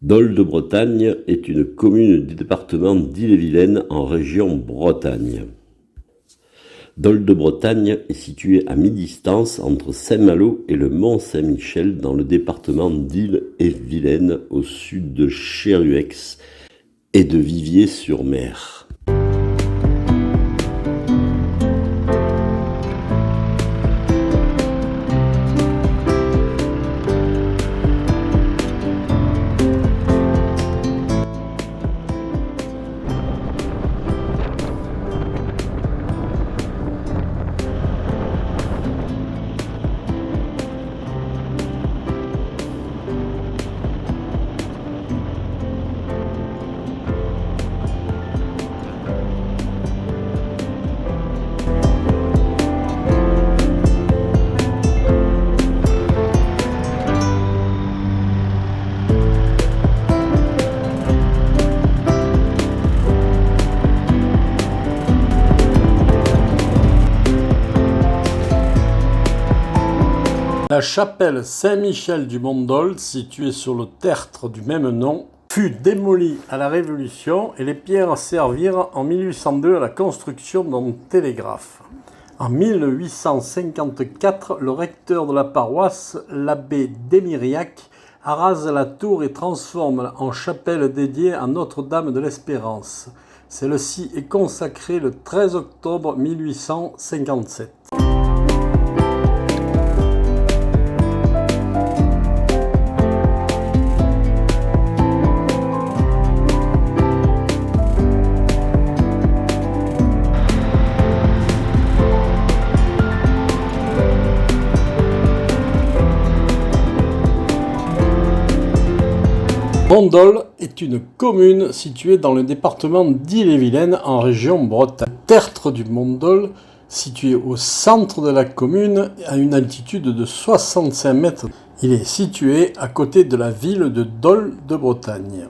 Dol-de-Bretagne est une commune du département d'Ille-et-Vilaine en région Bretagne. Dol-de-Bretagne est située à mi-distance entre Saint-Malo et le Mont-Saint-Michel dans le département d'Ille-et-Vilaine au sud de Cheruex et de Viviers-sur-Mer. La chapelle Saint-Michel du Mont-Dol, située sur le tertre du même nom, fut démolie à la Révolution et les pierres servirent en 1802 à la construction d'un télégraphe. En 1854, le recteur de la paroisse, l'abbé d'Émiriac, arrase la tour et transforme en chapelle dédiée à Notre-Dame de l'Espérance. Celle-ci est consacrée le 13 octobre 1857. Mont-Dol est une commune située dans le département d'Ille-et-Vilaine en région Bretagne. Le tertre du Mont-Dol, situé au centre de la commune, à une altitude de 65 mètres. Il est situé à côté de la ville de Dol-de-Bretagne.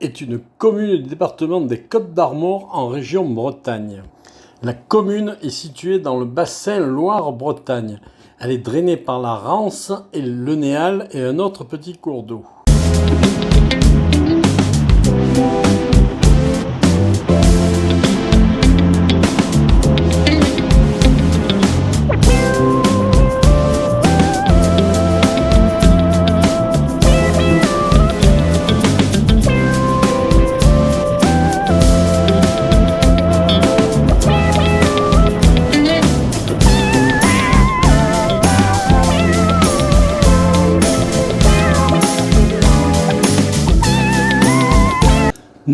Est une commune du département des Côtes-d'Armor en région Bretagne. La commune est située dans le bassin Loire-Bretagne. Elle est drainée par la Rance et le Néal et un autre petit cours d'eau.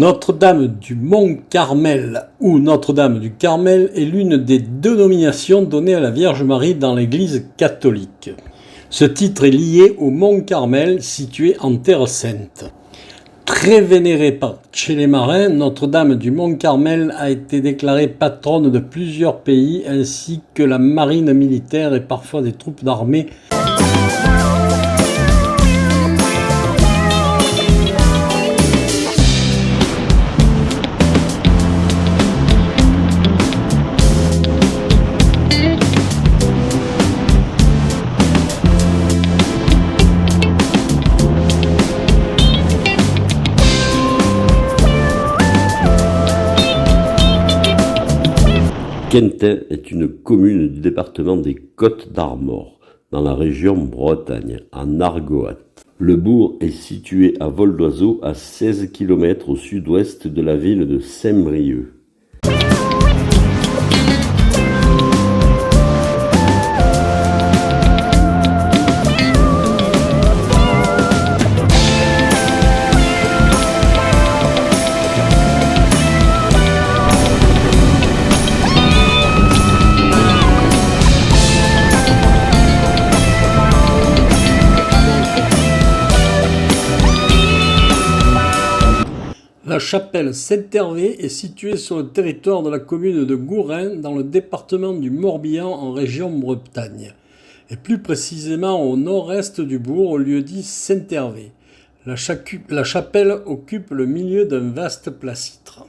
Notre-Dame du Mont-Carmel ou Notre-Dame du Carmel est l'une des deux nominations données à la Vierge Marie dans l'Église catholique. Ce titre est lié au Mont-Carmel situé en Terre Sainte. Très vénérée chez les marins, Notre-Dame du Mont-Carmel a été déclarée patronne de plusieurs pays ainsi que la marine militaire et parfois des troupes d'armée. Quentin est une commune du département des Côtes-d'Armor, dans la région Bretagne, en Argoat. Le bourg est situé à vol d'oiseau à 16 km au sud-ouest de la ville de Saint-Brieuc. La chapelle Saint-Hervé est située sur le territoire de la commune de Gourin, dans le département du Morbihan, en région Bretagne, et plus précisément au nord-est du bourg, au lieu-dit Saint-Hervé. La chapelle occupe le milieu d'un vaste placître.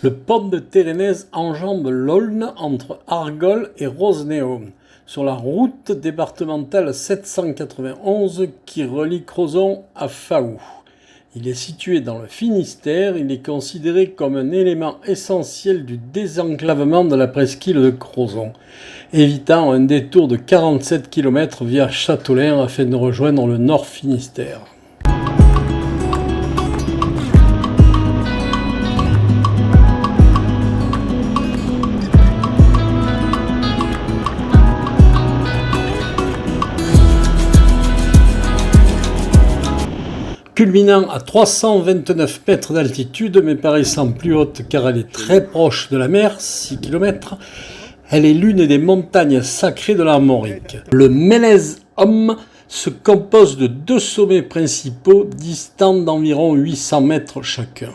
Le pont de Térénèse enjambe l'Aulne entre Argol et Rosenheim, sur la route départementale 791 qui relie Crozon à Faou. Il est situé dans le Finistère, il est considéré comme un élément essentiel du désenclavement de la presqu'île de Crozon, évitant un détour de 47 km via Châteaulin afin de rejoindre le Nord Finistère. Culminant à 329 mètres d'altitude, mais paraissant plus haute car elle est très proche de la mer, 6 km, elle est l'une des montagnes sacrées de l'Armorique. Le Mélèze Homme se compose de deux sommets principaux distants d'environ 800 mètres chacun.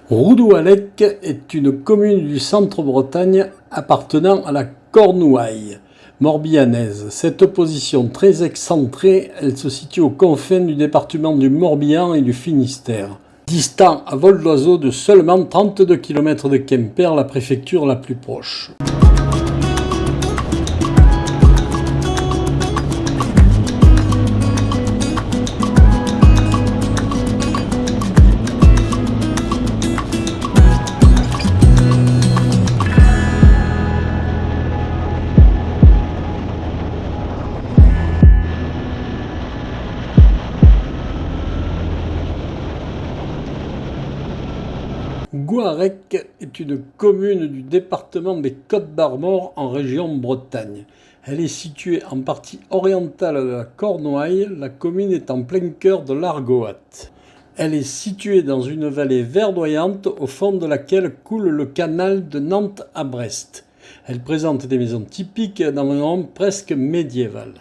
Roudouallec est une commune du centre-Bretagne appartenant à la Cornouaille morbihanaise. Cette position très excentrée, elle se situe aux confins du département du Morbihan et du Finistère. Distant à vol d'oiseau de seulement 32 km de Quimper, la préfecture la plus proche. Couarec est une commune du département des Côtes-d'Armor en région Bretagne. Elle est située en partie orientale de la Cornouaille, la commune est en plein cœur de l'Argoat. Elle est située dans une vallée verdoyante au fond de laquelle coule le canal de Nantes à Brest. Elle présente des maisons typiques dans un nom presque médiéval.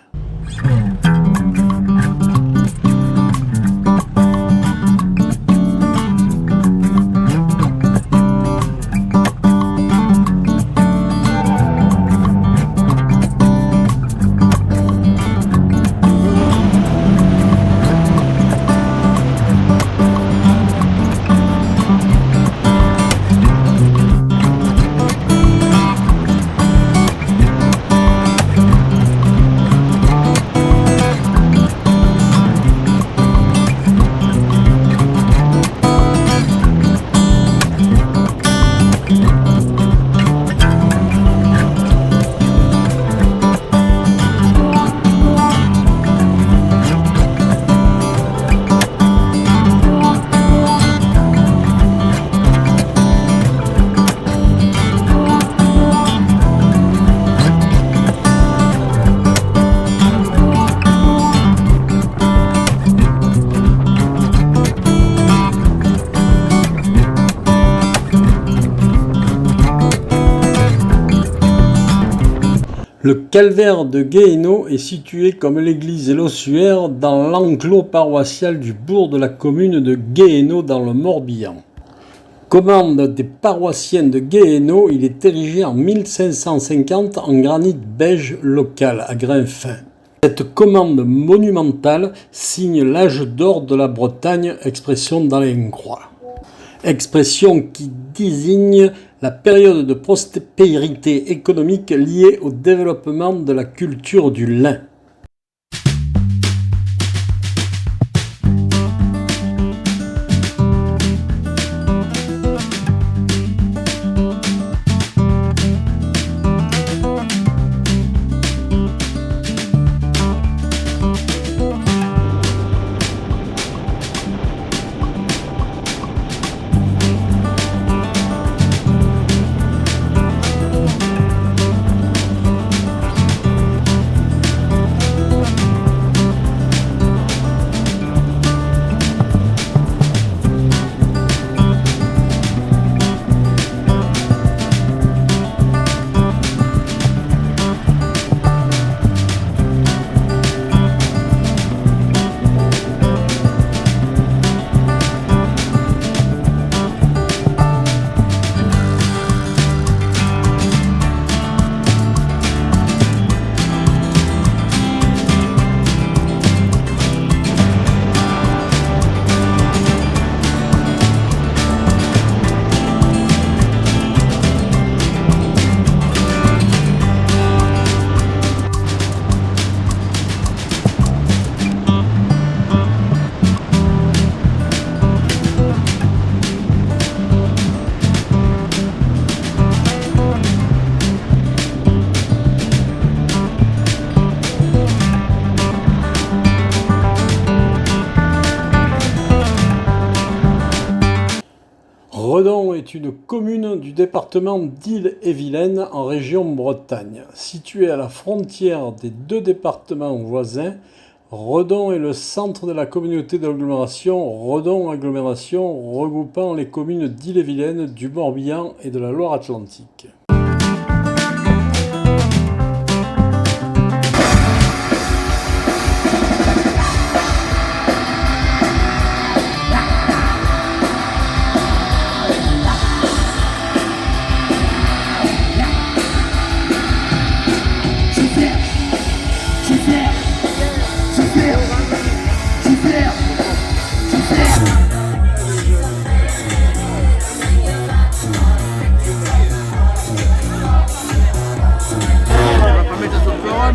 Le calvaire de Guéhéno est situé comme l'église et l'ossuaire dans l'enclos paroissial du bourg de la commune de Guéhéno dans le Morbihan. Commande des paroissiens de Guéhéno, il est érigé en 1550 en granit beige local à grain fin. Cette commande monumentale signe l'âge d'or de la Bretagne, expression d'Alenquois. Expression qui désigne la période de prospérité économique liée au développement de la culture du lin. Redon est une commune du département d'Ille-et-Vilaine en région Bretagne. Située à la frontière des deux départements voisins, Redon est le centre de la communauté d'agglomération Redon Agglomération regroupant les communes d'Ille-et-Vilaine, du Morbihan et de la Loire-Atlantique.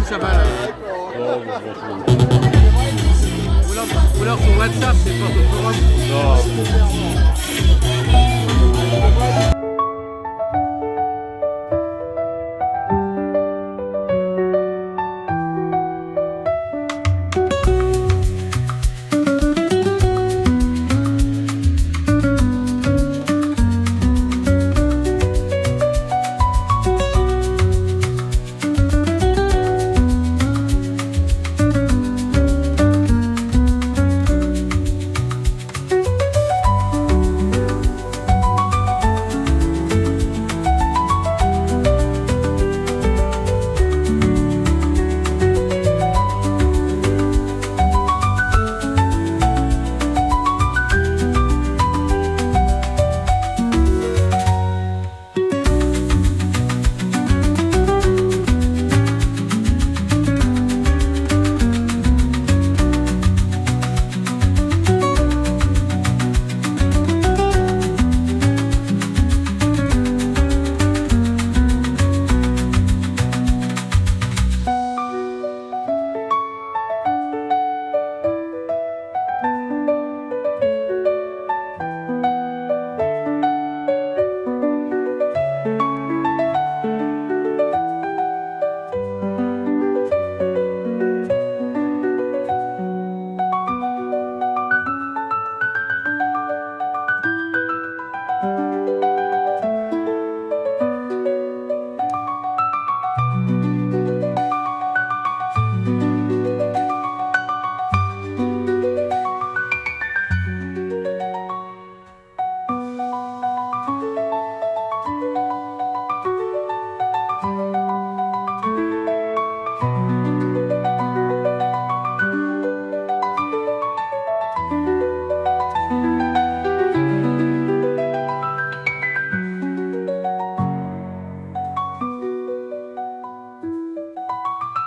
Ça va. Ou alors sur WhatsApp, c'est pas au forum.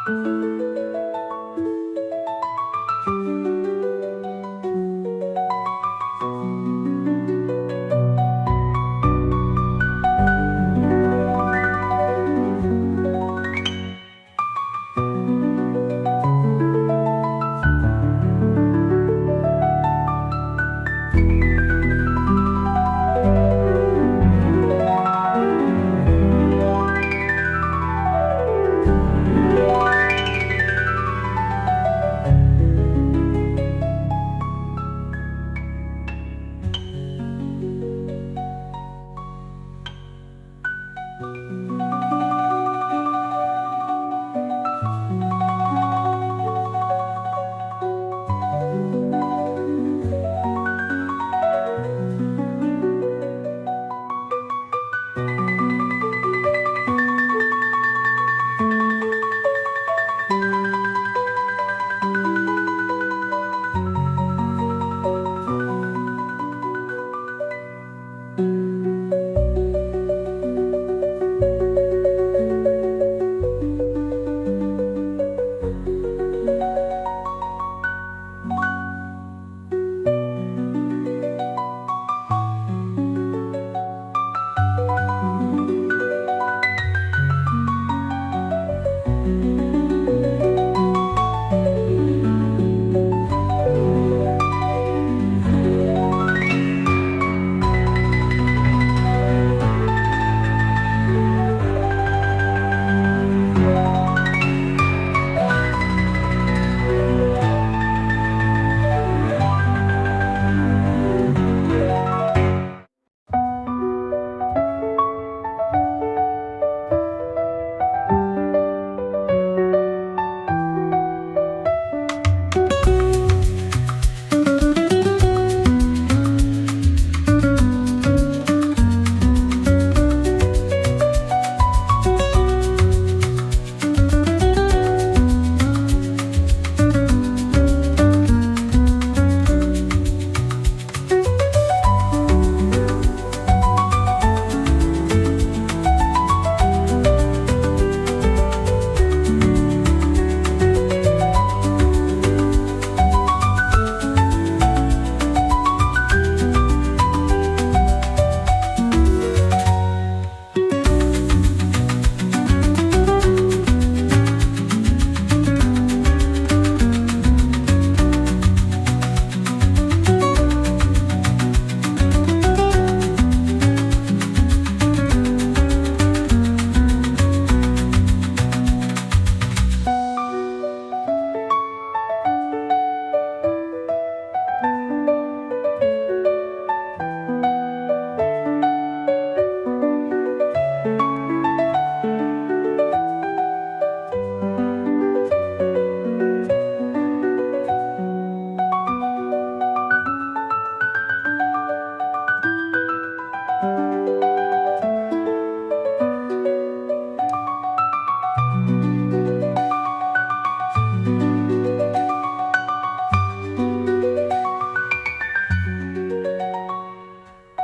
Voilà.